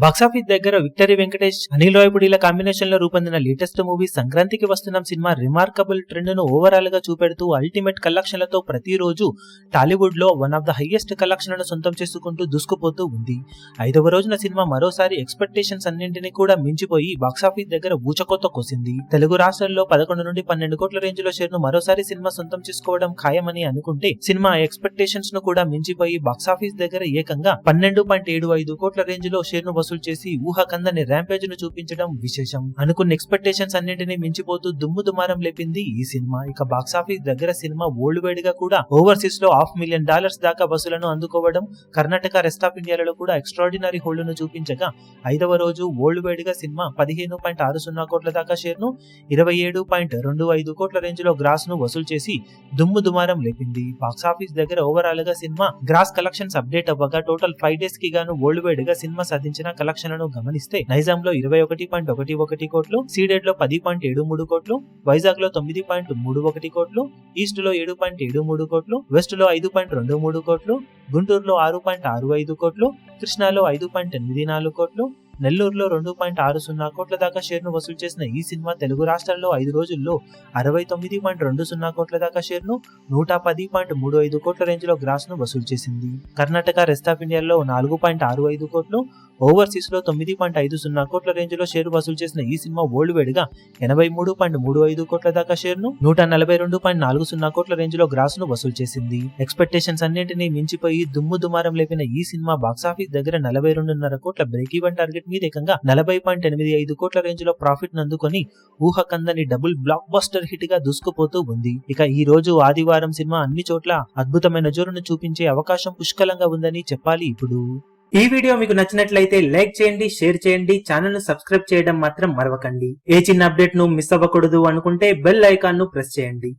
Box office దగ్గర victory Venkatesh, Anil రావిపూడిల combination లో రూపొందిన లేటెస్ట్ మూవీ సంక్రాంతికి వస్తున్న సినిమా రిమార్కబుల్ ట్రెండ్ ను ఓవరాల్ గా చూపెడుతూ అల్టిమేట్ కలెక్షన్లతో ప్రతిరోజు టాలీవుడ్ లో వన్ ఆఫ్ ద హైయెస్ట్ కలెక్షన్లను సొంతం చేసుకుంటూ దూసుకుపోతూ ఉంది. 5వ రోజున సినిమా మరోసారి ఎక్స్పెక్టేషన్స్ అన్నింటినీ కూడా మించిపోయి బాక్సాఫీస్ దగ్గర ఊచకోత కోసింది. తెలుగు రాష్ట్రాల్లో 11 నుండి 12 కోట్ల రేంజ్ లో షేర్ ను మరోసారి సినిమా సొంతం చేసుకోవడం ఖాయమని అనుకుంటే సినిమా ఎక్స్పెక్టేషన్స్ ను కూడా మించిపోయి బాక్సాఫీస్ దగ్గర ఏకంగా 12.75 కోట్ల రేంజ్ లో షేర్ ను వసూలు చేసి ఊహకందని ర్యాంపేజ్ ను చూపించడం విశేషం. అనుకున్న ఎక్స్పెక్టేషన్స్ అన్నింటినీ మించిపోతూ దుమ్ము దుమారం లేపింది ఈ సినిమా. ఇక బాక్సాఫీస్ దగ్గర సినిమా వరల్డ్ వైడ్ గా కూడా ఓవర్సీస్ లో $500,000 దాకా వసూలను అందుకోవడం, కర్ణాటక, రెస్ట్ ఆఫ్ ఇండియాలో కూడా ఎక్స్ట్రాడినరీ హోల్డ్ ను చూపించగా 5వ రోజు వరల్డ్ వైడ్ గా సినిమా 15.60 కోట్ల దాకా షేర్ ను 27.25 కోట్ల రేంజ్ లో గ్రాస్ ను వసూలు చేసి దుమ్ము దుమారం లేపింది. బాక్సాఫీస్ దగ్గర ఓవరాల్ గా సినిమా గ్రాస్ కలెక్షన్స్ అప్డేట్ అవ్వగా టోటల్ 5 డేస్ కి గాను వరల్డ్ వైడ్ గా సినిమా సాధించిన కలెక్షన్లను గమనిస్తే నైజాంలో 21.11 కోట్లు, సీడెడ్ లో 10.73 కోట్లు, వైజాగ్ లో 9.31 కోట్లు, ఈస్ట్ లో 7.73 కోట్లు, వెస్ట్ లో 5.23 కోట్లు, గుంటూరులో 6.65 కోట్లు, కృష్ణాలో 5.84 కోట్లు, నెల్లూరులో 2.60 కోట్ల దాకా షేర్ ను వసూలు చేసిన ఈ సినిమా తెలుగు రాష్ట్రాల్లో 5 రోజుల్లో 69.20 కోట్ల దాకా షేర్ ను 110.35 కోట్ల రేంజ్ లో గ్రాస్ ను వసూలు చేసింది. కర్ణాటక, రెస్ట్ ఆఫ్ ఇండియాలో 4.65 కోట్లు, ఓవర్సీస్ లో 9.50 కోట్ల రేంజ్ లో షేర్ వసూలు చేసిన ఈ సినిమా వరల్డ్ వైడ్ గా 83.35 కోట్ల దాకా షేర్ ను 142.40 కోట్ల రేంజ్ లో గ్రాస్ ను వసూలు చేసింది. ఎక్స్పెక్టేషన్స్ అన్నింటినీ మించిపోయి దుమ్ము దుమారం లేపిన ఈ సినిమా బాక్సాఫీస్ దగ్గర 42.5 కోట్ల బ్రేక్ ఈవెన్ టార్గెట్ మీద ఏకంగా 40.85 కోట్ల రేంజ్ లో ప్రాఫిట్ నందుకొని ఊహకందని డబుల్ బ్లాక్ బస్టర్ హిట్ గా దూసుకుపోతూ ఉంది. ఇక ఈ రోజు ఆదివారం సినిమా అన్ని చోట్ల అద్భుతమైన జోరును చూపించే అవకాశం పుష్కలంగా ఉందని చెప్పాలి. ఇప్పుడు ఈ వీడియో మీకు నచ్చినట్లయితే లైక్ చేయండి, షేర్ చేయండి, ఛానల్ ను సబ్స్క్రైబ్ చేయడం మాత్రం మరవకండి. ఏ చిన్న అప్డేట్ ను మిస్ అవ్వకూడదు అనుకుంటే బెల్ ఐకాన్ ను ప్రెస్ చేయండి.